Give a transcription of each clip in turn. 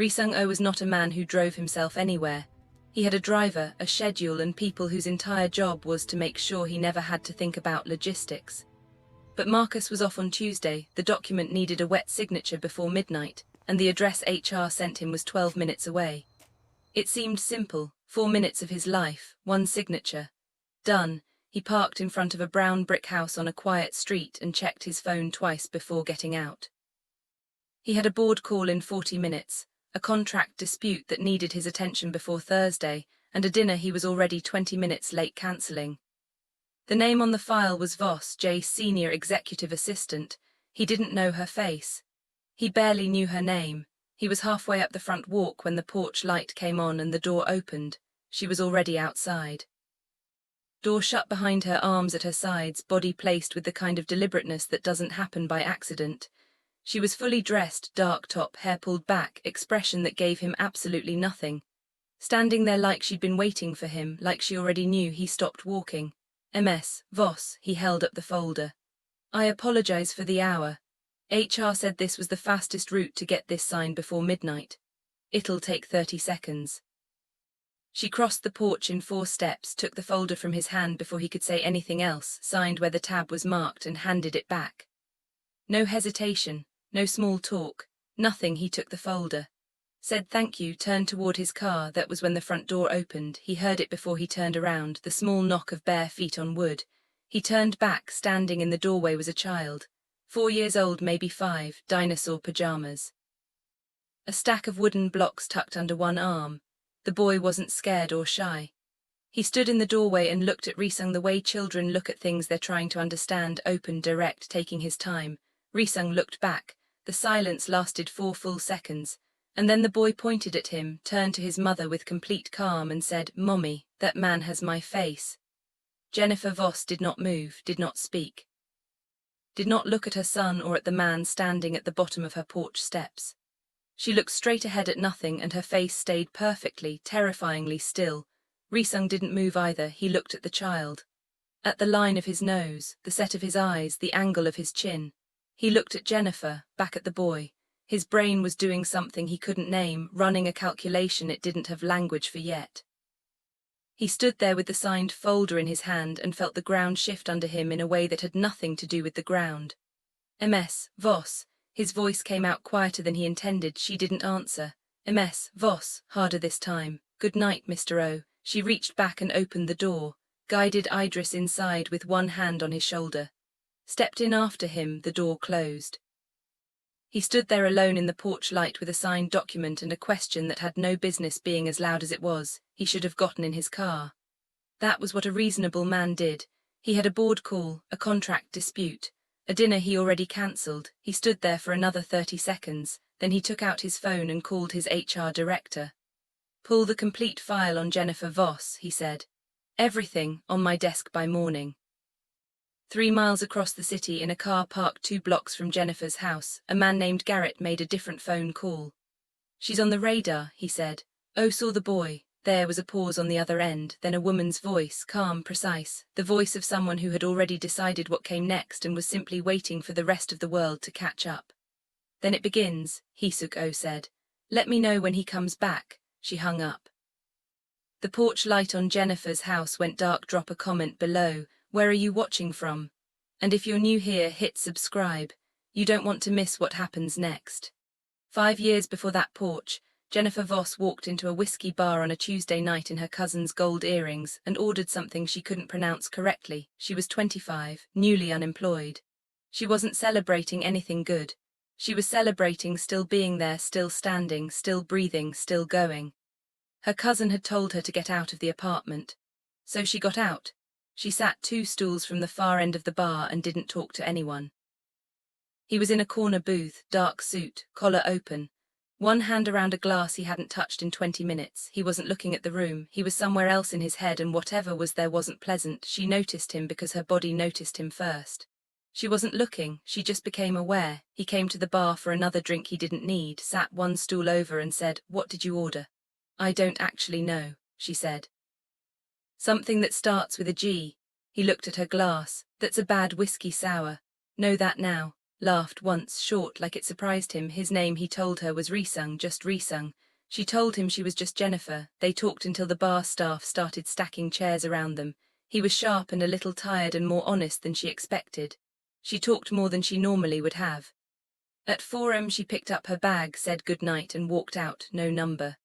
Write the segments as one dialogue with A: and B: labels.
A: Raesung Oh was not a man who drove himself anywhere. He had a driver, a schedule, and people whose entire job was to make sure he never had to think about logistics. But Marcus was off on Tuesday, the document needed a wet signature before midnight, and the address HR sent him was 12 minutes away. It seemed simple, 4 minutes of his life, one signature. Done. He parked in front of a brown brick house on a quiet street and checked his phone twice before getting out. He had a board call in 40 minutes, a contract dispute that needed his attention before Thursday, and a dinner he was already 20 minutes late cancelling. The name on the file was Voss, J's senior executive assistant. He didn't know her face. He barely knew her name. He was halfway up the front walk when the porch light came on and the door opened. She was already outside. Door shut behind her, arms at her sides, body placed with the kind of deliberateness that doesn't happen by accident. She was fully dressed, dark top, hair pulled back, expression that gave him absolutely nothing. Standing there like she'd been waiting for him, like she already knew. He stopped walking. MS, Voss, he held up the folder. I apologize for the hour. HR said this was the fastest route to get this signed before midnight. It'll take 30 seconds. She crossed the porch in 4 steps, took the folder from his hand before he could say anything else, signed where the tab was marked and handed it back. No hesitation, no small talk, nothing. He took the folder, said thank you, turned toward his car. That was when the front door opened. He heard it before he turned around, the small knock of bare feet on wood. He turned back. Standing in the doorway was a child, 4 years old, maybe 5, dinosaur pajamas. A stack of wooden blocks tucked under one arm. The boy wasn't scared or shy. He stood in the doorway and looked at Raesung the way children look at things they're trying to understand, open, direct, taking his time. Raesung looked back. The silence lasted 4 full seconds, and then the boy pointed at him, turned to his mother with complete calm and said, Mommy, that man has my face. Jennifer Voss did not move, did not speak. Did not look at her son or at the man standing at the bottom of her porch steps. She looked straight ahead at nothing, and her face stayed perfectly, terrifyingly still. Raesung didn't move either. He looked at the child. At the line of his nose, the set of his eyes, the angle of his chin. He looked at Jennifer, back at the boy. His brain was doing something he couldn't name, running a calculation it didn't have language for yet. He stood there with the signed folder in his hand and felt the ground shift under him in a way that had nothing to do with the ground. MS, Voss. His voice came out quieter than he intended. She didn't answer. MS, Voss, harder this time. Good night, Mr. O. She reached back and opened the door, guided Idris inside with one hand on his shoulder. Stepped in after him. The door closed. He stood there alone in the porch light with a signed document and a question that had no business being as loud as it was. He should have gotten in his car. That was what a reasonable man did. He had a board call, a contract dispute, a dinner he already cancelled. He stood there for another 30 seconds, then he took out his phone and called his HR director. Pull the complete file on Jennifer Voss, he said. Everything, on my desk by morning. 3 miles across the city, in a car parked 2 blocks from Jennifer's house, a man named Garrett made a different phone call. She's on the radar, he said. Oh, saw the boy. There was a pause on the other end, then a woman's voice, calm, precise, the voice of someone who had already decided what came next and was simply waiting for the rest of the world to catch up. Then it begins, Raesung Oh said. Let me know when he comes back. She hung up. The porch light on Jennifer's house went dark. Drop a comment below. Where are you watching from? And if you're new here, hit subscribe. You don't want to miss what happens next. 5 years before that porch, Jennifer Voss walked into a whiskey bar on a Tuesday night in her cousin's gold earrings and ordered something she couldn't pronounce correctly. She was 25, newly unemployed. She wasn't celebrating anything good. She was celebrating still being there, still standing, still breathing, still going. Her cousin had told her to get out of the apartment. So she got out. She sat 2 stools from the far end of the bar and didn't talk to anyone. He was in a corner booth, dark suit, collar open. One hand around a glass he hadn't touched in 20 minutes. He wasn't looking at the room. He was somewhere else in his head, and whatever was there wasn't pleasant. She noticed him because her body noticed him first. She wasn't looking, she just became aware. He came to the bar for another drink he didn't need, sat 1 stool over and said, What did you order? I don't actually know, she said. Something that starts with a G. He looked at her glass. That's a bad whiskey sour. Know that now. laughed once, short like it surprised him. His name, he told her, was Raesung, just Raesung. She told him she was just Jennifer. They talked until the bar staff started stacking chairs around them. He was sharp and a little tired and more honest than she expected. She talked more than she normally would have. At 4 a.m. she picked up her bag, said goodnight and walked out, no number.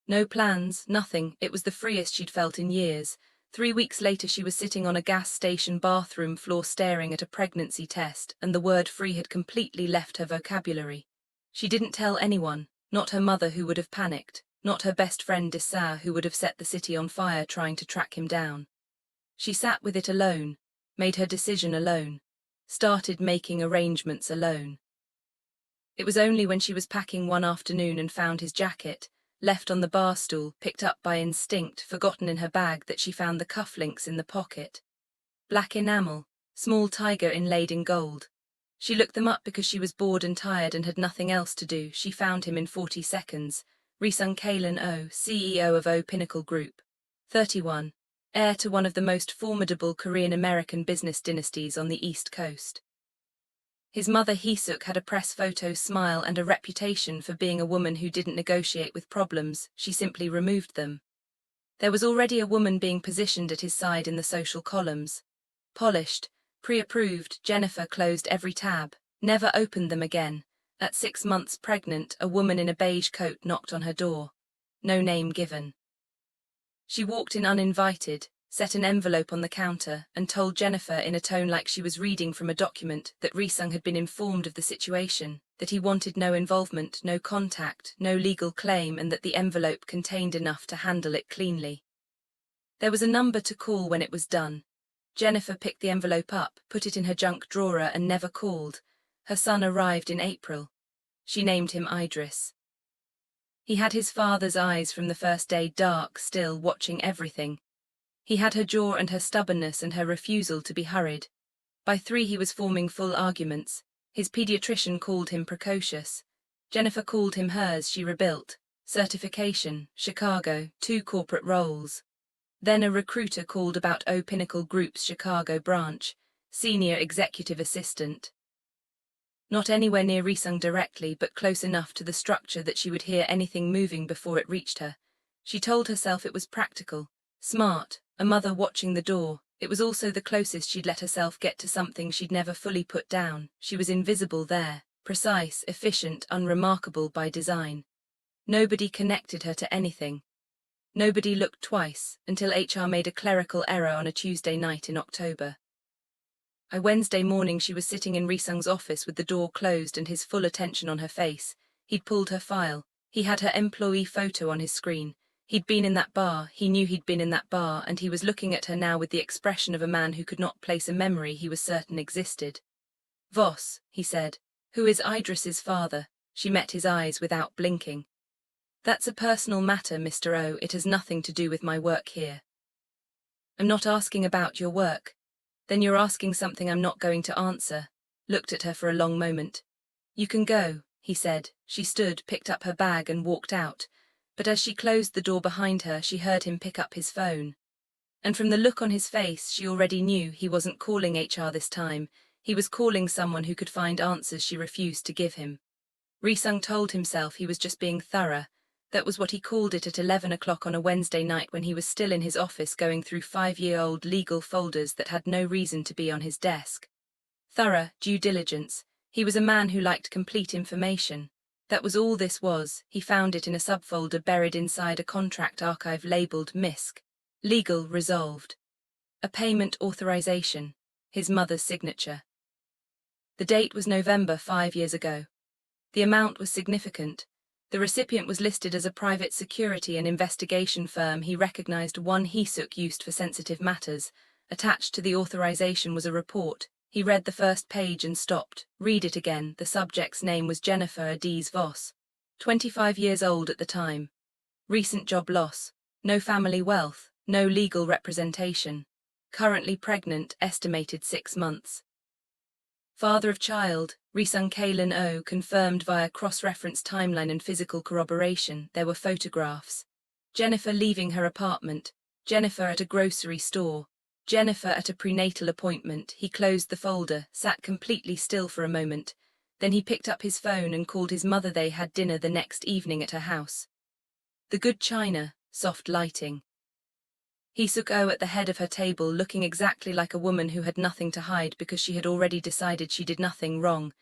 A: No plans, nothing. It was the freest she'd felt in years. 3 weeks later she was sitting on a gas station bathroom floor staring at a pregnancy test, and the word free had completely left her vocabulary. She didn't tell anyone, not her mother who would have panicked, not her best friend Dessau who would have set the city on fire trying to track him down. She sat with it alone, made her decision alone, started making arrangements alone. It was only when she was packing one afternoon and found his jacket, left on the bar stool, picked up by instinct, forgotten in her bag, that she found the cufflinks in the pocket. Black enamel, small tiger inlaid in gold. She looked them up because she was bored and tired and had nothing else to do. She found him in 40 seconds. Raesung Oh, CEO of Oh Pinnacle Group. 31. Heir to one of the most formidable Korean-American business dynasties on the East Coast. His mother Haesuk had a press photo smile and a reputation for being a woman who didn't negotiate with problems, she simply removed them. There was already a woman being positioned at his side in the social columns. Polished, pre-approved, Jennifer closed every tab, never opened them again. At 6 months pregnant, a woman in a beige coat knocked on her door. No name given. She walked in uninvited, set an envelope on the counter, and told Jennifer in a tone like she was reading from a document that Raesung had been informed of the situation, that he wanted no involvement, no contact, no legal claim, and that the envelope contained enough to handle it cleanly. There was a number to call when it was done. Jennifer picked the envelope up, put it in her junk drawer, and never called. Her son arrived in April. She named him Idris. He had his father's eyes from the first day, dark, still, watching everything. He had her jaw and her stubbornness and her refusal to be hurried. By 3 he was forming full arguments. His pediatrician called him precocious. Jennifer called him hers. She rebuilt. Certification, Chicago, 2 corporate roles. Then a recruiter called about Oh Pinnacle Group's Chicago branch, senior executive assistant. Not anywhere near Raesung directly, but close enough to the structure that she would hear anything moving before it reached her. She told herself it was practical, smart, a mother watching the door. It was also the closest she'd let herself get to something she'd never fully put down. She was invisible there, precise, efficient, unremarkable by design. Nobody connected her to anything. Nobody looked twice, until HR made a clerical error on a Tuesday night in October. A Wednesday morning she was sitting in Raesung's office with the door closed and his full attention on her face. He'd pulled her file. He had her employee photo on his screen. He'd been in that bar, he knew he'd been in that bar, and he was looking at her now with the expression of a man who could not place a memory he was certain existed. Voss, he said. Who is Idris's father? She met his eyes without blinking. That's a personal matter, Mr. O. It has nothing to do with my work here. I'm not asking about your work. Then you're asking something I'm not going to answer. Looked at her for a long moment. You can go, he said. She stood, picked up her bag and walked out. But as she closed the door behind her, she heard him pick up his phone. And from the look on his face, she already knew he wasn't calling HR this time. He was calling someone who could find answers she refused to give him. Raesung told himself he was just being thorough. That was what he called it at 11 o'clock on a Wednesday night when he was still in his office going through 5-year-old legal folders that had no reason to be on his desk. Thorough, due diligence. He was a man who liked complete information. That was all this was. He found it in a subfolder buried inside a contract archive labeled MISC. Legal resolved. A payment authorization. His mother's signature. The date was November 5 years ago. The amount was significant. The recipient was listed as a private security and investigation firm. He recognized one Haesuk used for sensitive matters. Attached to the authorization was a report. He read the first page and stopped. Read it again. The subject's name was Jennifer Adiz Voss. 25 years old at the time. Recent job loss. No family wealth. No legal representation. Currently pregnant, estimated 6 months. Father of child, Raesung Oh, confirmed via cross-reference timeline and physical corroboration. There were photographs. Jennifer leaving her apartment. Jennifer at a grocery store. Jennifer at a prenatal appointment. He closed the folder, sat completely still for a moment. Then he picked up his phone and called his mother. They had dinner the next evening at her house. The good china, soft lighting. Raesung Oh at the head of her table, looking exactly like a woman who had nothing to hide because she had already decided she did nothing wrong.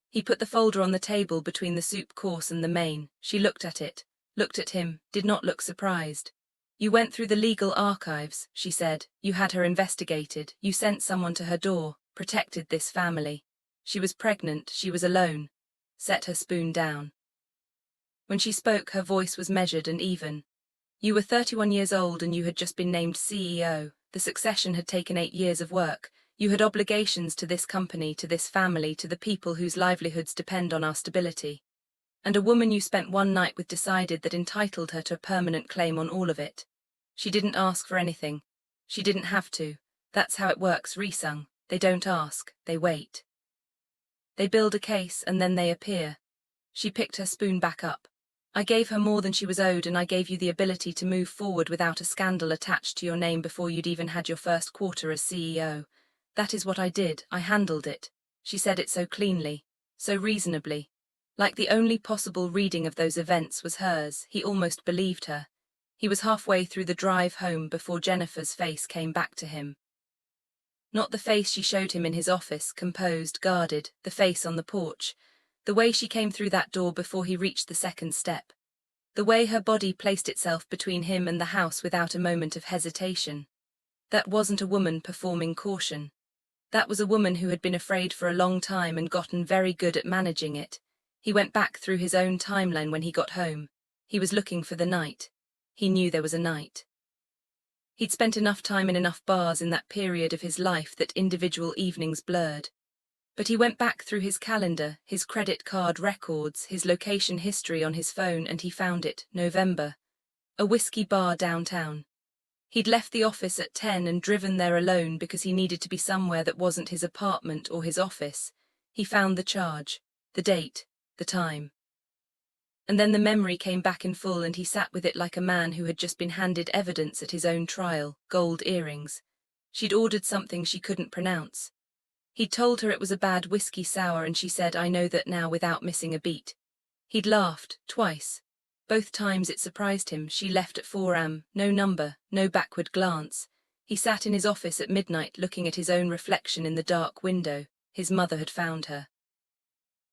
A: He put the folder on the table between the soup course and the main. She looked at it, looked at him, did not look surprised. You went through the legal archives, she said. You had her investigated. You sent someone to her door, protected this family. She was pregnant, she was alone. Set her spoon down. When she spoke, her voice was measured and even. You were 31 years old and you had just been named CEO. The succession had taken 8 years of work. You had obligations to this company, to this family, to the people whose livelihoods depend on our stability. And a woman you spent one night with decided that entitled her to a permanent claim on all of it. She didn't ask for anything. She didn't have to. That's how it works, Raesung. They don't ask, they wait. They build a case and then they appear. She picked her spoon back up. I gave her more than she was owed, and I gave you the ability to move forward without a scandal attached to your name before you'd even had your first quarter as CEO. That is what I did. I handled it. She said it so cleanly, so reasonably. Like the only possible reading of those events was hers. He almost believed her. He was halfway through the drive home before Jennifer's face came back to him. Not the face she showed him in his office, composed, guarded, the face on the porch. The way she came through that door before he reached the second step. The way her body placed itself between him and the house without a moment of hesitation. That wasn't a woman performing caution. That was a woman who had been afraid for a long time and gotten very good at managing it. He went back through his own timeline when he got home. He was looking for the night. He knew there was a night. He'd spent enough time in enough bars in that period of his life that individual evenings blurred. But he went back through his calendar, his credit card records, his location history on his phone, and he found it, November. A whiskey bar downtown. He'd left the office at 10 and driven there alone because he needed to be somewhere that wasn't his apartment or his office. He found the charge, the date, the time. And then the memory came back in full and he sat with it like a man who had just been handed evidence at his own trial, gold earrings. She'd ordered something she couldn't pronounce. He'd told her it was a bad whiskey sour and she said, I know that now, without missing a beat. He'd laughed, twice. Both times it surprised him. She left at 4 am, no number, no backward glance. He sat in his office at midnight looking at his own reflection in the dark window. His mother had found her.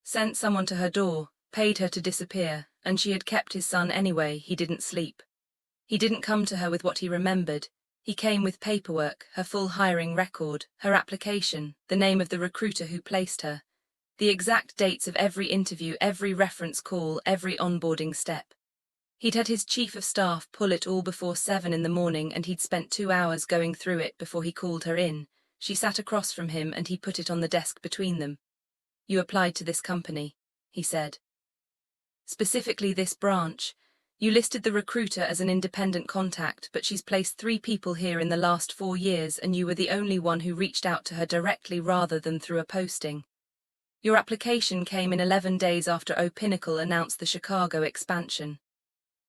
A: Sent someone to her door, paid her to disappear, and she had kept his son anyway. He didn't sleep. He didn't come to her with what he remembered. He came with paperwork, her full hiring record, her application, the name of the recruiter who placed her, the exact dates of every interview, every reference call, every onboarding step. He'd had his chief of staff pull it all before 7 in the morning and he'd spent 2 hours going through it before he called her in. She sat across from him and he put it on the desk between them. You applied to this company, he said. Specifically this branch. You listed the recruiter as an independent contact, but she's placed 3 people here in the last 4 years and you were the only one who reached out to her directly rather than through a posting. Your application came in 11 days after Oh Pinnacle announced the Chicago expansion.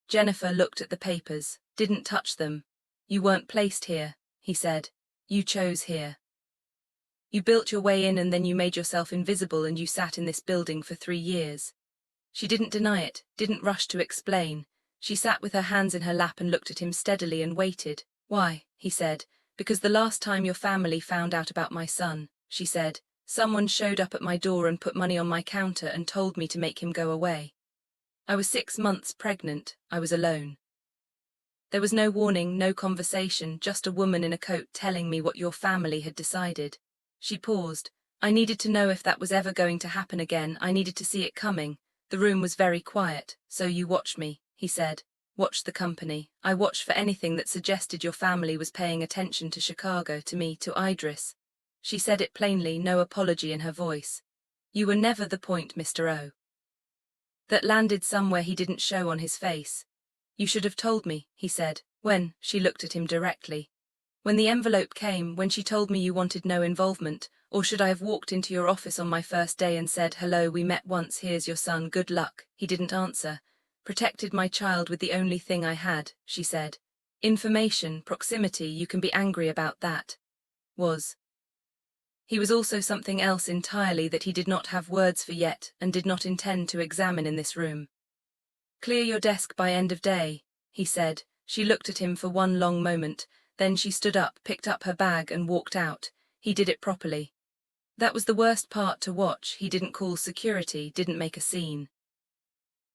A: Jennifer looked at the papers, didn't touch them. You weren't placed here, he said. You chose here. You built your way in and then you made yourself invisible and you sat in this building for 3 years. She didn't deny it, didn't rush to explain. She sat with her hands in her lap and looked at him steadily and waited. Why, he said. Because the last time your family found out about my son, she said, someone showed up at my door and put money on my counter and told me to make him go away. I was 6 months pregnant, I was alone. There was no warning, no conversation, just a woman in a coat telling me what your family had decided. She paused. I needed to know if that was ever going to happen again. I needed to see it coming. The room was very quiet. So you watched me, he said. Watched the company. I watched for anything that suggested your family was paying attention to Chicago, to me, to Idris. She said it plainly, no apology in her voice. You were never the point, Mr. O. That landed somewhere he didn't show on his face. You should have told me, he said. When? She looked at him directly. When the envelope came, when she told me you wanted no involvement, or should I have walked into your office on my first day and said, hello, we met once, here's your son, good luck? He didn't answer. Protected my child with the only thing I had, she said. Information, proximity, you can be angry about that. was. He was also something else entirely that he did not have words for yet and did not intend to examine in this room. "Clear your desk by end of day," he said. She looked at him for one long moment, then she stood up, picked up her bag and walked out. He did it properly. That was the worst part to watch. He didn't call security, didn't make a scene.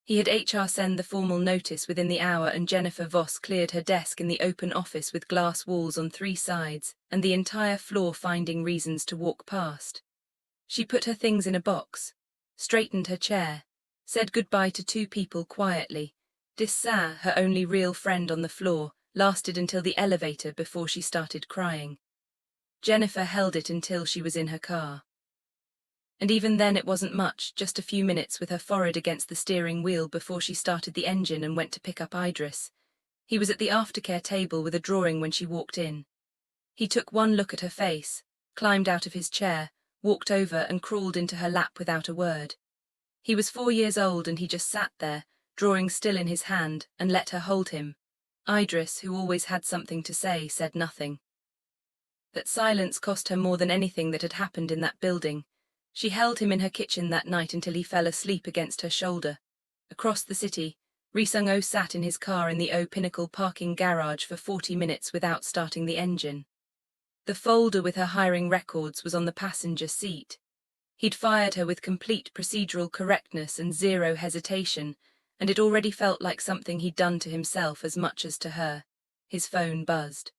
A: He had HR send the formal notice within the hour, and Jennifer Voss cleared her desk in the open office with glass walls on 3 sides and the entire floor finding reasons to walk past. She put her things in a box, straightened her chair, said goodbye to 2 people quietly. Dissa, her only real friend on the floor, lasted until the elevator before she started crying. Jennifer held it until she was in her car. And even then it wasn't much, just a few minutes with her forehead against the steering wheel before she started the engine and went to pick up Idris. He was at the aftercare table with a drawing when she walked in. He took one look at her face, climbed out of his chair, walked over and crawled into her lap without a word. He was 4 years old and he just sat there, drawing still in his hand, and let her hold him. Idris, who always had something to say, said nothing. That silence cost her more than anything that had happened in that building. She held him in her kitchen that night until he fell asleep against her shoulder. Across the city, Raesung Oh sat in his car in the O Pinnacle parking garage for 40 minutes without starting the engine. The folder with her hiring records was on the passenger seat. He'd fired her with complete procedural correctness and zero hesitation, and it already felt like something he'd done to himself as much as to her. His phone buzzed.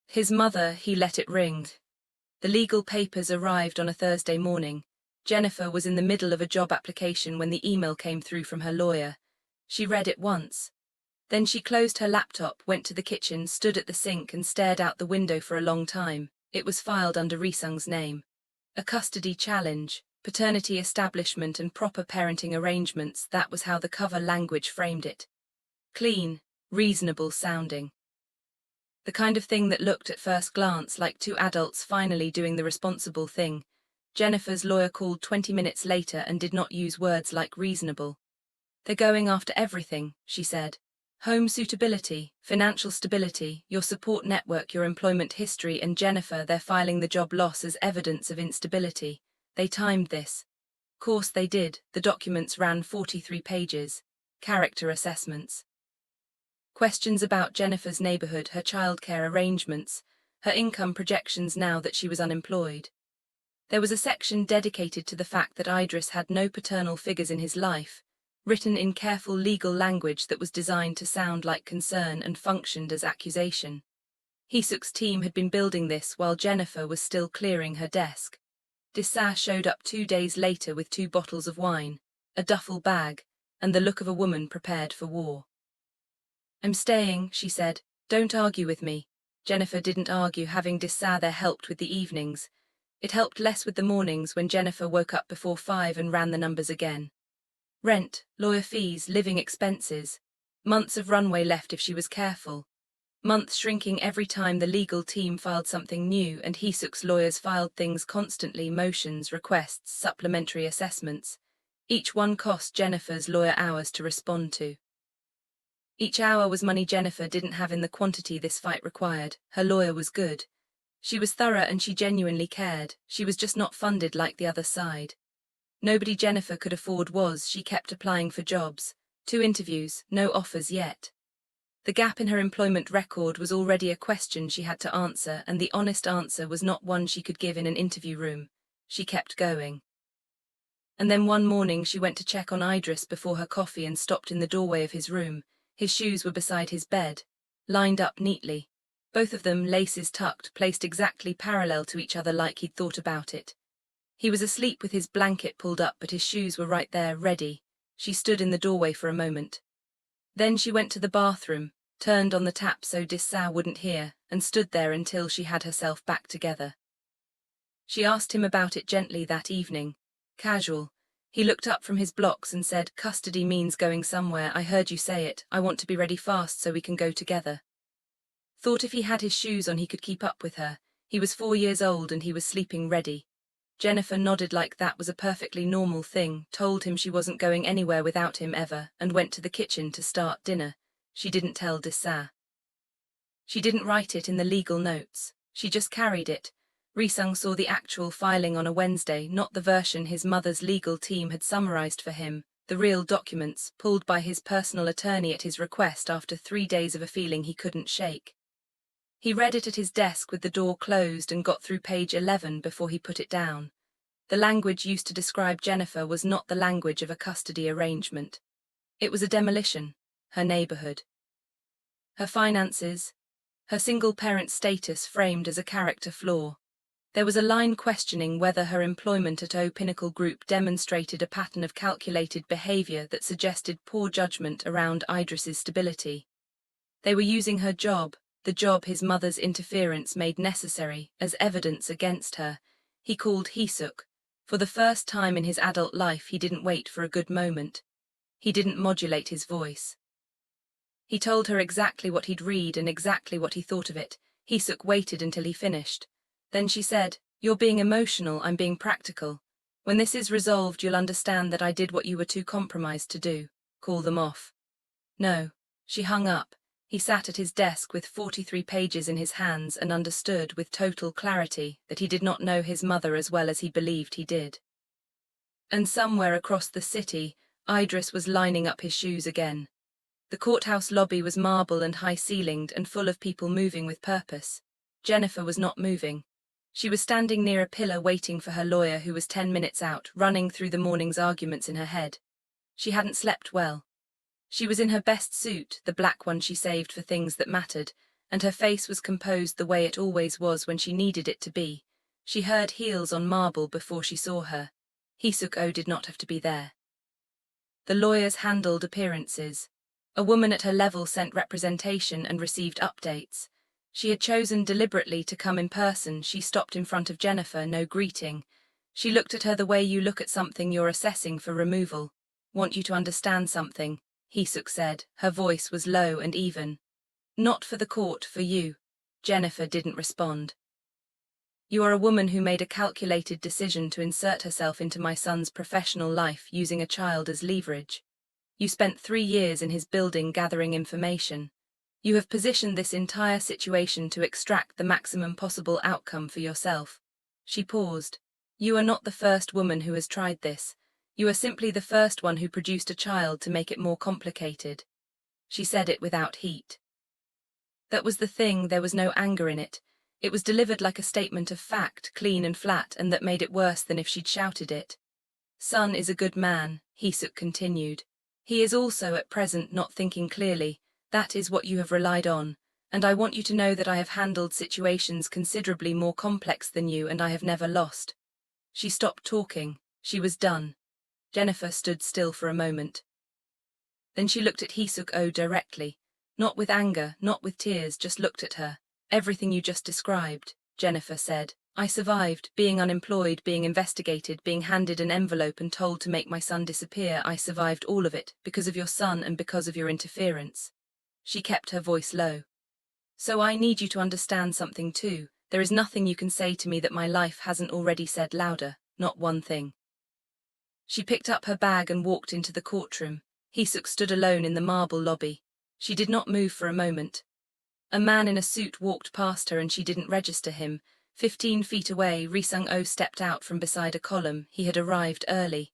A: His mother, he let it ring. The legal papers arrived on a Thursday morning. Jennifer was in the middle of a job application when the email came through from her lawyer. She read it once. Then she closed her laptop, went to the kitchen, stood at the sink and stared out the window for a long time. It was filed under Raesung's name. A custody challenge, paternity establishment and proper parenting arrangements, that was how the cover language framed it. Clean, reasonable sounding. The kind of thing that looked at first glance like 2 adults finally doing the responsible thing. Jennifer's lawyer called 20 minutes later and did not use words like reasonable. "They're going after everything," she said. "Home suitability, financial stability, your support network, your employment history, and Jennifer, they're filing the job loss as evidence of instability. They timed this." Course they did. The documents ran 43 pages. Character assessments. Questions about Jennifer's neighborhood, her childcare arrangements, her income projections now that she was unemployed. There was a section dedicated to the fact that Idris had no paternal figures in his life, written in careful legal language that was designed to sound like concern and functioned as accusation. Heesuk's team had been building this while Jennifer was still clearing her desk. Dissa showed up 2 days later with 2 bottles of wine, a duffel bag, and the look of a woman prepared for war. "I'm staying," she said. "Don't argue with me." Jennifer didn't argue, having Dissa there helped with the evenings. It helped less with the mornings when Jennifer woke up before 5 and ran the numbers again. Rent, lawyer fees, living expenses. Months of runway left if she was careful. Months shrinking every time the legal team filed something new, and Heesuk's lawyers filed things constantly, motions, requests, supplementary assessments. Each one cost Jennifer's lawyer hours to respond to. Each hour was money Jennifer didn't have in the quantity this fight required. Her lawyer was good. She was thorough and she genuinely cared. She was just not funded like the other side. Nobody Jennifer could afford was. She kept applying for jobs. 2 interviews, no offers yet. The gap in her employment record was already a question she had to answer, and the honest answer was not one she could give in an interview room. She kept going. And then one morning she went to check on Idris before her coffee and stopped in the doorway of his room. His shoes were beside his bed, lined up neatly. Both of them, laces tucked, placed exactly parallel to each other like he'd thought about it. He was asleep with his blanket pulled up, but his shoes were right there, ready. She stood in the doorway for a moment. Then she went to the bathroom, turned on the tap so Dissa wouldn't hear, and stood there until she had herself back together. She asked him about it gently that evening. Casual. He looked up from his blocks and said, "Custody means going somewhere. I heard you say it. I want to be ready fast so we can go together." Thought if he had his shoes on he could keep up with her. He was 4 years old and he was sleeping ready. Jennifer nodded like that was a perfectly normal thing, told him she wasn't going anywhere without him ever, and went to the kitchen to start dinner. She didn't tell Dissa. She didn't write it in the legal notes. She just carried it, Raesung saw the actual filing on a Wednesday, not the version his mother's legal team had summarized for him, the real documents, pulled by his personal attorney at his request after 3 days of a feeling he couldn't shake. He read it at his desk with the door closed and got through page 11 before he put it down. The language used to describe Jennifer was not the language of a custody arrangement. It was a demolition, her neighborhood, her finances, her single-parent status framed as a character flaw. There was a line questioning whether her employment at O Pinnacle Group demonstrated a pattern of calculated behavior that suggested poor judgment around Idris's stability. They were using her job, the job his mother's interference made necessary, as evidence against her. He called Raesung. For the first time in his adult life, he didn't wait for a good moment. He didn't modulate his voice. He told her exactly what he'd read and exactly what he thought of it. Raesung waited until he finished. Then she said, "You're being emotional, I'm being practical. When this is resolved, you'll understand that I did what you were too compromised to do. Call them off." No. She hung up. He sat at his desk with 43 pages in his hands and understood with total clarity that he did not know his mother as well as he believed he did. And somewhere across the city, Idris was lining up his shoes again. The courthouse lobby was marble and high-ceilinged and full of people moving with purpose. Jennifer was not moving. She was standing near a pillar waiting for her lawyer, who was 10 minutes out, running through the morning's arguments in her head. She hadn't slept well. She was in her best suit, the black one she saved for things that mattered, and her face was composed the way it always was when she needed it to be. She heard heels on marble before she saw her. Raesung Oh did not have to be there. The lawyers handled appearances. A woman at her level sent representation and received updates. She had chosen deliberately to come in person. She stopped in front of Jennifer, no greeting. She looked at her the way you look at something you're assessing for removal. "Want you to understand something," Raesung said. Her voice was low and even. "Not for the court, for you." Jennifer didn't respond. "You are a woman who made a calculated decision to insert herself into my son's professional life using a child as leverage. You spent 3 years in his building gathering information. You have positioned this entire situation to extract the maximum possible outcome for yourself." She paused. "You are not the first woman who has tried this. You are simply the first one who produced a child to make it more complicated." She said it without heat. That was the thing, there was no anger in it. It was delivered like a statement of fact, clean and flat, and that made it worse than if she'd shouted it. "Son is a good man," Raesung continued. "He is also at present not thinking clearly. That is what you have relied on, and I want you to know that I have handled situations considerably more complex than you, and I have never lost." She stopped talking. She was done. Jennifer stood still for a moment. Then she looked at Raesung Oh directly. Not with anger, not with tears, just looked at her. "Everything you just described," Jennifer said. "I survived, being unemployed, being investigated, being handed an envelope and told to make my son disappear. I survived all of it, because of your son and because of your interference." She kept her voice low. "So I need you to understand something too. There is nothing you can say to me that my life hasn't already said louder, not one thing." She picked up her bag and walked into the courtroom. Raesung stood alone in the marble lobby. She did not move for a moment. A man in a suit walked past her and she didn't register him. 15 feet away, Raesung Oh stepped out from beside a column. He had arrived early.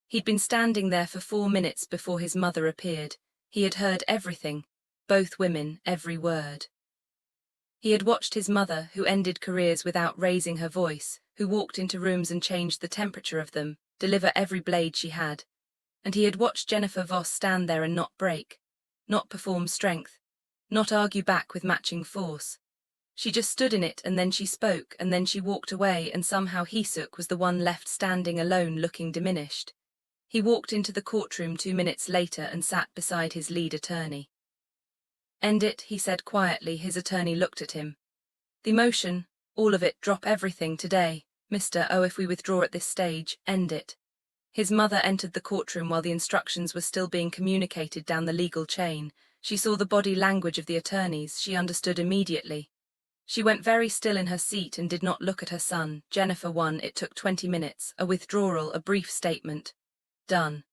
A: He'd been standing there for 4 minutes before his mother appeared. He had heard everything. Both women, every word. He had watched his mother, who ended careers without raising her voice, who walked into rooms and changed the temperature of them, deliver every blade she had. And he had watched Jennifer Voss stand there and not break, not perform strength, not argue back with matching force. She just stood in it, and then she spoke, and then she walked away, and somehow Raesung was the one left standing alone, looking diminished. He walked into the courtroom 2 minutes later and sat beside his lead attorney. "End it," he said quietly. His attorney looked at him. "The motion, all of it, drop everything today, Mr. Oh, if we withdraw at this stage, end it." His mother entered the courtroom while the instructions were still being communicated down the legal chain. She saw the body language of the attorneys. She understood immediately. She went very still in her seat and did not look at her son. Jennifer won. It took 20 minutes, a withdrawal, a brief statement. Done.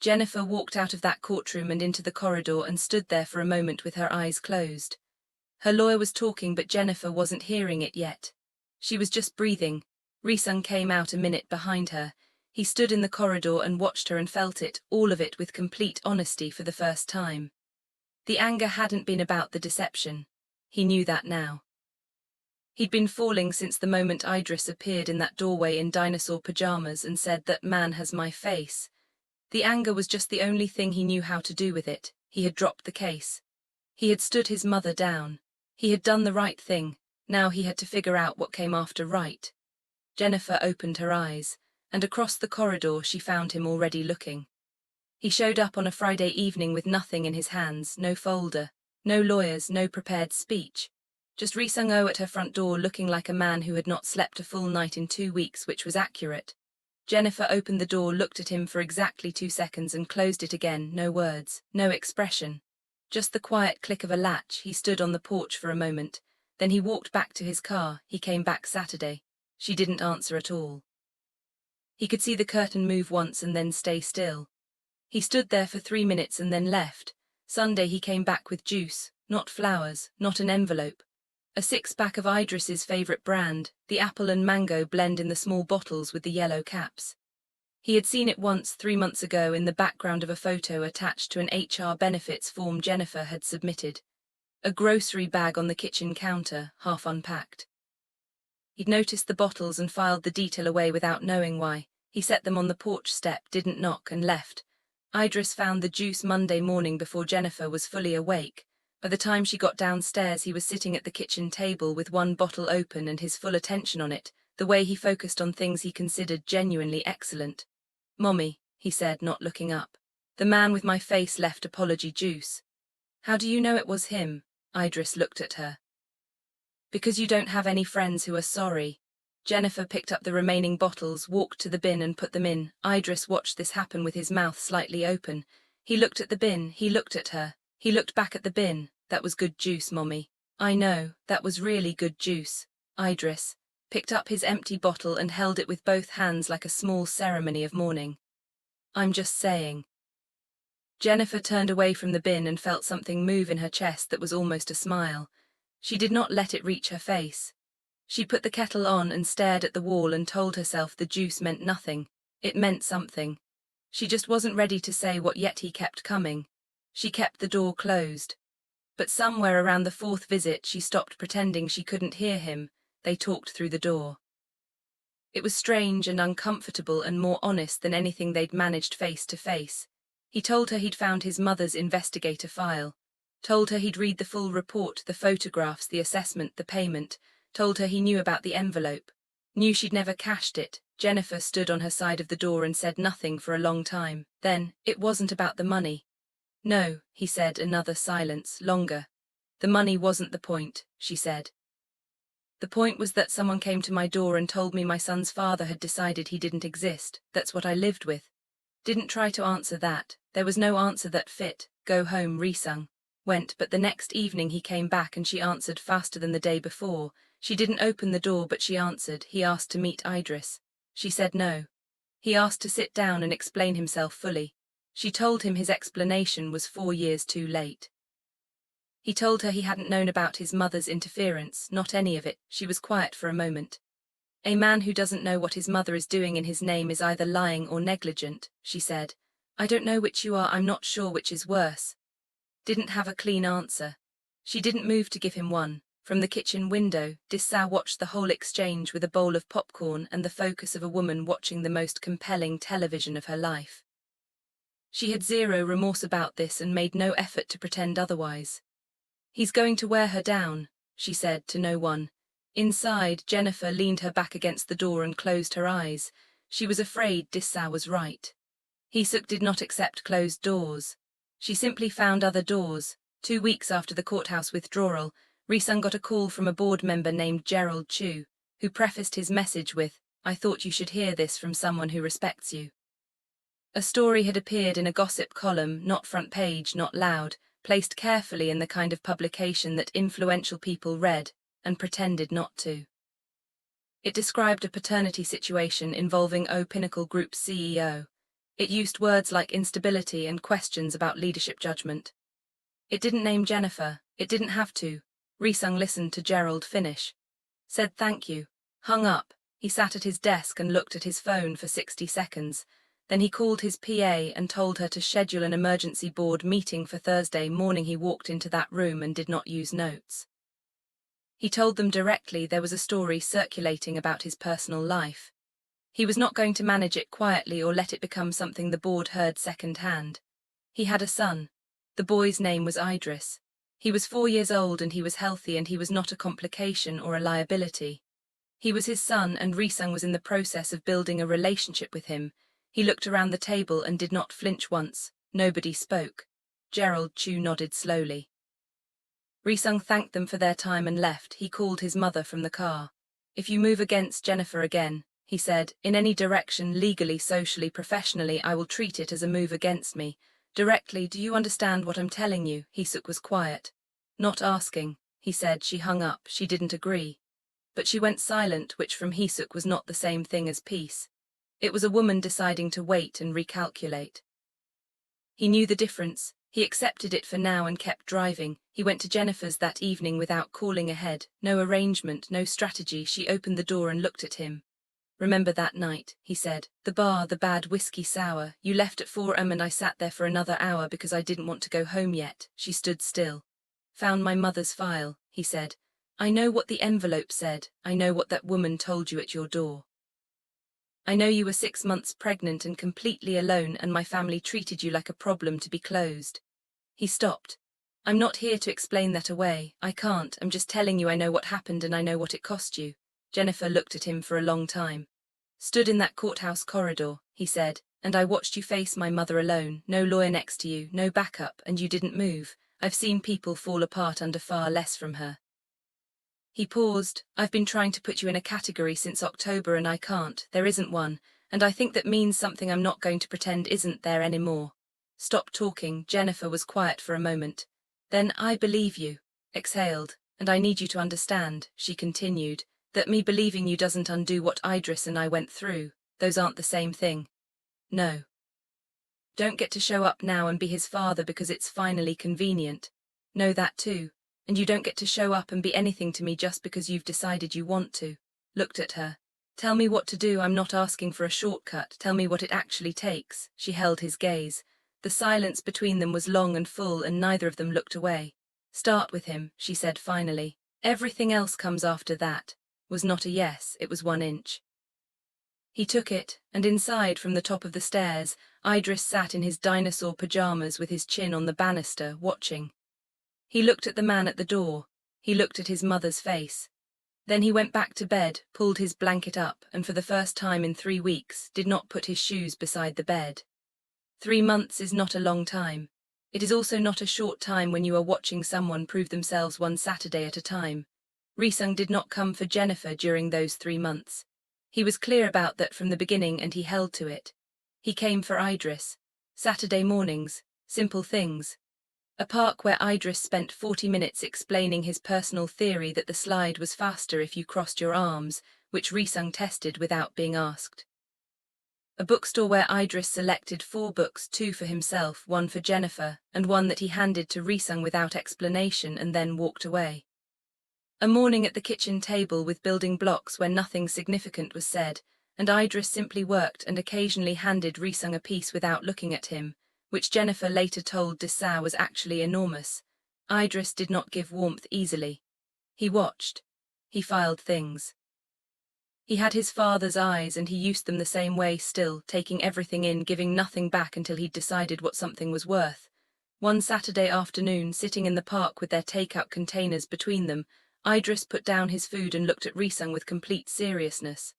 A: Jennifer walked out of that courtroom and into the corridor and stood there for a moment with her eyes closed. Her lawyer was talking, but Jennifer wasn't hearing it yet. She was just breathing. Raesung came out a minute behind her. He stood in the corridor and watched her and felt it, all of it with complete honesty for the first time. The anger hadn't been about the deception. He knew that now. He'd been falling since the moment Idris appeared in that doorway in dinosaur pajamas and said, "That man has my face." The anger was just the only thing he knew how to do with it. He had dropped the case. He had stood his mother down. He had done the right thing. Now he had to figure out what came after right. Jennifer opened her eyes, and across the corridor she found him already looking. He showed up on a Friday evening with nothing in his hands, no folder, no lawyers, no prepared speech. Just Raesung Oh at her front door looking like a man who had not slept a full night in 2 weeks, which was accurate. Jennifer opened the door, looked at him for exactly 2 seconds and closed it again, no words, no expression. Just the quiet click of a latch. He stood on the porch for a moment. Then he walked back to his car. He came back Saturday. She didn't answer at all. He could see the curtain move once and then stay still. He stood there for 3 minutes and then left. Sunday he came back with juice, not flowers, not an envelope. A 6-pack of Idris's favorite brand, the apple and mango blend in the small bottles with the yellow caps. He had seen it once 3 months ago in the background of a photo attached to an HR benefits form Jennifer had submitted. A grocery bag on the kitchen counter, half unpacked. He'd noticed the bottles and filed the detail away without knowing why. He set them on the porch step, didn't knock, and left. Idris found the juice Monday morning before Jennifer was fully awake. By the time she got downstairs, he was sitting at the kitchen table with one bottle open and his full attention on it, the way he focused on things he considered genuinely excellent. "Mommy," he said, not looking up. "The man with my face left apology juice." "How do you know it was him?" Idris looked at her. "Because you don't have any friends who are sorry." Jennifer picked up the remaining bottles, walked to the bin and put them in. Idris watched this happen with his mouth slightly open. He looked at the bin, he looked at her. He looked back at the bin. "That was good juice, Mommy." "I know, that was really good juice." Idris picked up his empty bottle and held it with both hands like a small ceremony of mourning. "I'm just saying." Jennifer turned away from the bin and felt something move in her chest that was almost a smile. She did not let it reach her face. She put the kettle on and stared at the wall and told herself the juice meant nothing. It meant something. She just wasn't ready to say what, yet he kept coming. She kept the door closed. But somewhere around the 4th visit she stopped pretending she couldn't hear him. They talked through the door. It was strange and uncomfortable and more honest than anything they'd managed face to face. He told her he'd found his mother's investigator file. Told her he'd read the full report, the photographs, the assessment, the payment. Told her he knew about the envelope. Knew she'd never cashed it. Jennifer stood on her side of the door and said nothing for a long time. Then, "It wasn't about the money." "No," he said, another silence, longer. "The money wasn't the point," she said. "The point was that someone came to my door and told me my son's father had decided he didn't exist. That's what I lived with." Didn't try to answer that. There was no answer that fit. "Go home," Raesung went, but the next evening he came back and she answered faster than the day before. She didn't open the door, but she answered. He asked to meet Idris. She said no. He asked to sit down and explain himself fully. She told him his explanation was 4 years too late. He told her he hadn't known about his mother's interference, not any of it. She was quiet for a moment. "A man who doesn't know what his mother is doing in his name is either lying or negligent," she said. "I don't know which you are, I'm not sure which is worse." Didn't have a clean answer. She didn't move to give him one. From the kitchen window, Dissau watched the whole exchange with a bowl of popcorn and the focus of a woman watching the most compelling television of her life. She had zero remorse about this and made no effort to pretend otherwise. "He's going to wear her down," she said to no one. Inside, Jennifer leaned her back against the door and closed her eyes. She was afraid Dissau was right. Raesung did not accept closed doors. She simply found other doors. 2 weeks after the courthouse withdrawal, Raesung got a call from a board member named Gerald Chu, who prefaced his message with, "I thought you should hear this from someone who respects you." A story had appeared in a gossip column, not front page, not loud, placed carefully in the kind of publication that influential people read and pretended not to. It described a paternity situation involving O Pinnacle Group's CEO. It used words like instability and questions about leadership judgment. It didn't name Jennifer. It didn't have to. Raesung listened to Gerald finish. Said thank you. Hung up, he sat at his desk and looked at his phone for 60 seconds. Then he called his PA and told her to schedule an emergency board meeting for Thursday morning. He walked into that room and did not use notes. He told them directly there was a story circulating about his personal life. He was not going to manage it quietly or let it become something the board heard second-hand. He had a son. The boy's name was Idris. He was 4 years old and he was healthy and he was not a complication or a liability. He was his son and Raesung was in the process of building a relationship with him. He looked around the table and did not flinch once. Nobody spoke. Gerald Chu nodded slowly. Raesung thanked them for their time and left. He called his mother from the car. "If you move against Jennifer again," he said, "in any direction, legally, socially, professionally, I will treat it as a move against me. Directly, do you understand what I'm telling you?" Hisuk was quiet. "Not asking," he said. She hung up. She didn't agree. But she went silent, which from Hisuk was not the same thing as peace. It was a woman deciding to wait and recalculate. He knew the difference. He accepted it for now and kept driving. He went to Jennifer's that evening without calling ahead. No arrangement, no strategy. She opened the door and looked at him. "Remember that night," he said. "The bar, the bad whiskey sour. You left at 4 am and I sat there for another hour because I didn't want to go home yet." She stood still. "Found my mother's file," he said. "I know what the envelope said. I know what that woman told you at your door. I know you were 6 months pregnant and completely alone and my family treated you like a problem to be closed." He stopped. "I'm not here to explain that away. I can't. I'm just telling you I know what happened and I know what it cost you." Jennifer looked at him for a long time. "Stood in that courthouse corridor," he said, "and I watched you face my mother alone, no lawyer next to you, no backup, and you didn't move. I've seen people fall apart under far less from her." He paused. "I've been trying to put you in a category since October and I can't. There isn't one, and I think that means something. I'm not going to pretend isn't there anymore." "Stop talking." Jennifer was quiet for a moment. Then, "I believe you," exhaled, "and I need you to understand," she continued, "that me believing you doesn't undo what Idris and I went through. Those aren't the same thing. No. Don't get to show up now and be his father because it's finally convenient. Know that too. And you don't get to show up and be anything to me just because you've decided you want to." Looked at her. "Tell me what to do. I'm not asking for a shortcut. Tell me what it actually takes." She held his gaze. The silence between them was long and full and neither of them looked away. "Start with him," she said finally. "Everything else comes after that." Was not a yes, it was 1 inch. He took it, and inside from the top of the stairs, Idris sat in his dinosaur pajamas with his chin on the banister, watching. He looked at the man at the door. He looked at his mother's face. Then he went back to bed, pulled his blanket up, and for the first time in 3 weeks, did not put his shoes beside the bed. 3 months is not a long time. It is also not a short time when you are watching someone prove themselves one Saturday at a time. Raesung did not come for Jennifer during those 3 months. He was clear about that from the beginning and he held to it. He came for Idris. Saturday mornings, simple things. A park where Idris spent 40 minutes explaining his personal theory that the slide was faster if you crossed your arms, which Raesung tested without being asked. A bookstore where Idris selected 4 books, 2 for himself, 1 for Jennifer, and 1 that he handed to Raesung without explanation and then walked away. A morning at the kitchen table with building blocks where nothing significant was said, and Idris simply worked and occasionally handed Raesung a piece without looking at him, which Jennifer later told Dessau was actually enormous. Idris did not give warmth easily. He watched. He filed things. He had his father's eyes and he used them the same way still, taking everything in, giving nothing back until he'd decided what something was worth. One Saturday afternoon, sitting in the park with their takeout containers between them, Idris put down his food and looked at Raesung with complete seriousness.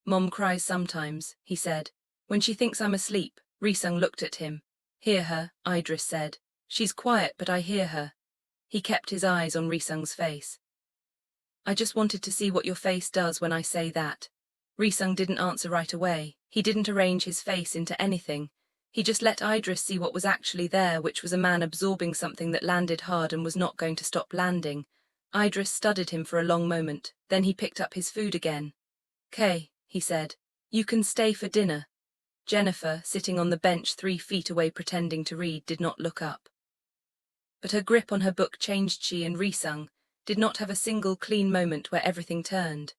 A: "Mom cries sometimes," he said. "When she thinks I'm asleep." Raesung looked at him. "Hear her," Idris said. "She's quiet but I hear her." He kept his eyes on Raesung's face. "I just wanted to see what your face does when I say that." Raesung didn't answer right away. He didn't arrange his face into anything. He just let Idris see what was actually there, which was a man absorbing something that landed hard and was not going to stop landing. Idris studied him for a long moment, then he picked up his food again. "'Kay," he said. "You can stay for dinner." Jennifer, sitting on the bench 3 feet away pretending to read, did not look up. But her grip on her book changed. She and Raesung did not have a single clean moment where everything turned.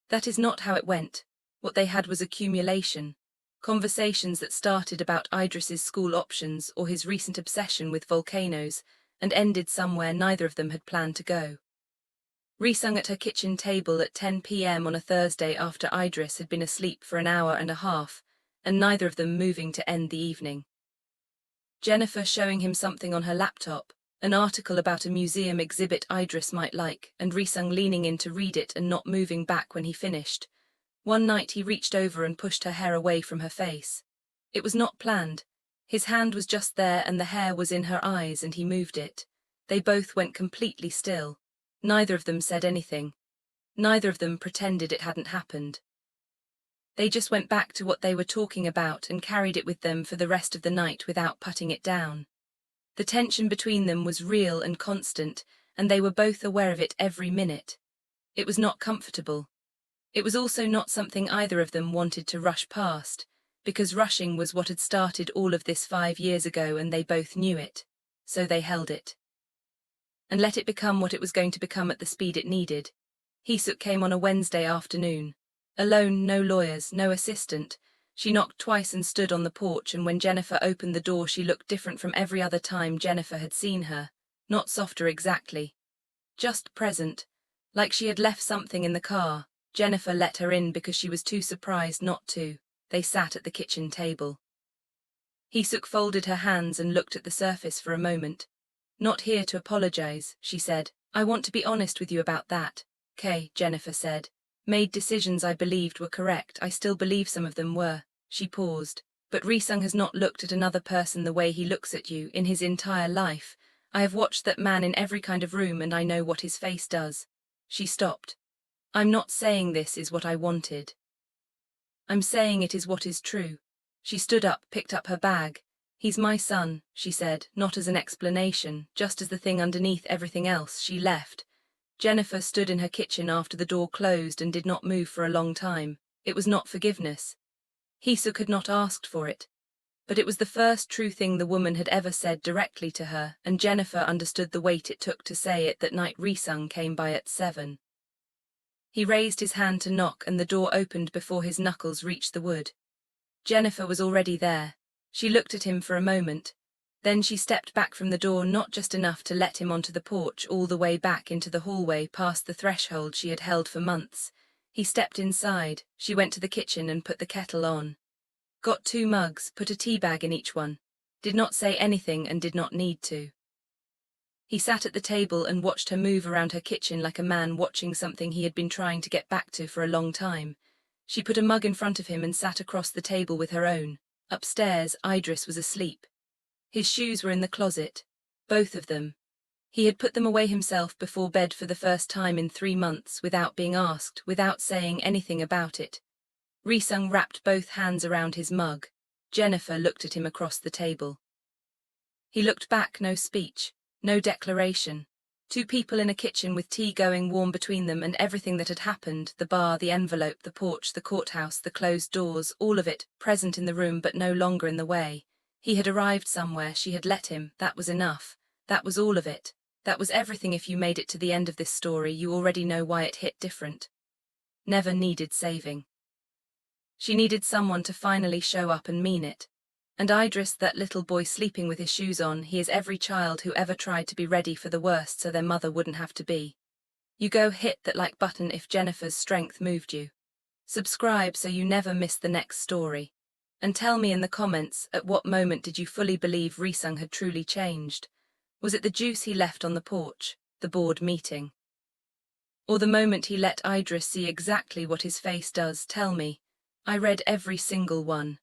A: That is not how it went. What they had was accumulation. Conversations that started about Idris's school options or his recent obsession with volcanoes, and ended somewhere neither of them had planned to go. Raesung at her kitchen table at 10 p.m. on a Thursday after Idris had been asleep for an hour and a half, and neither of them moving to end the evening. Jennifer showing him something on her laptop, an article about a museum exhibit Idris might like, and Raesung leaning in to read it and not moving back when he finished. One night he reached over and pushed her hair away from her face. It was not planned. His hand was just there and the hair was in her eyes and he moved it. They both went completely still. Neither of them said anything. Neither of them pretended it hadn't happened. They just went back to what they were talking about and carried it with them for the rest of the night without putting it down. The tension between them was real and constant, and they were both aware of it every minute. It was not comfortable. It was also not something either of them wanted to rush past, because rushing was what had started all of this 5 years ago and they both knew it. So they held it. And let it become what it was going to become at the speed it needed. Raesung came on a Wednesday afternoon. Alone, no lawyers, no assistant. She knocked twice and stood on the porch, and when Jennifer opened the door she looked different from every other time Jennifer had seen her. Not softer exactly. Just present. Like she had left something in the car. Jennifer let her in because she was too surprised not to. They sat at the kitchen table. Raesung folded her hands and looked at the surface for a moment. "Not here to apologize," she said. "I want to be honest with you about that." "'Kay," Jennifer said. "Made decisions I believed were correct. I still believe some of them were." She paused. "But Raesung has not looked at another person the way he looks at you in his entire life. I have watched that man in every kind of room and I know what his face does." She stopped. "I'm not saying this is what I wanted. I'm saying it is what is true." She stood up, picked up her bag. "He's my son," she said, not as an explanation, just as the thing underneath everything else. She left. Jennifer stood in her kitchen after the door closed and did not move for a long time. It was not forgiveness. Raesung had not asked for it. But it was the first true thing the woman had ever said directly to her, and Jennifer understood the weight it took to say it that night Raesung came by at 7. He raised his hand to knock and the door opened before his knuckles reached the wood. Jennifer was already there. She looked at him for a moment. Then she stepped back from the door, not just enough to let him onto the porch, all the way back into the hallway past the threshold she had held for months. He stepped inside. She went to the kitchen and put the kettle on. Got 2 mugs, put a tea bag in each one. Did not say anything and did not need to. He sat at the table and watched her move around her kitchen like a man watching something he had been trying to get back to for a long time. She put a mug in front of him and sat across the table with her own. Upstairs, Idris was asleep. His shoes were in the closet. Both of them. He had put them away himself before bed for the first time in 3 months, without being asked, without saying anything about it. Raesung wrapped both hands around his mug. Jennifer looked at him across the table. He looked back, no speech, no declaration. 2 people in a kitchen with tea going warm between them and everything that had happened, the bar, the envelope, the porch, the courthouse, the closed doors, all of it, present in the room but no longer in the way. He had arrived somewhere, she had let him, that was enough. That was all of it. That was everything. If you made it to the end of this story, you already know why it hit different. Never needed saving. She needed someone to finally show up and mean it. And Idris, that little boy sleeping with his shoes on, he is every child who ever tried to be ready for the worst so their mother wouldn't have to be. You go hit that like button if Jennifer's strength moved you. Subscribe so you never miss the next story. And tell me in the comments, at what moment did you fully believe Raesung had truly changed? Was it the juice he left on the porch, the board meeting? Or the moment he let Idris see exactly what his face does? Tell me. I read every single one.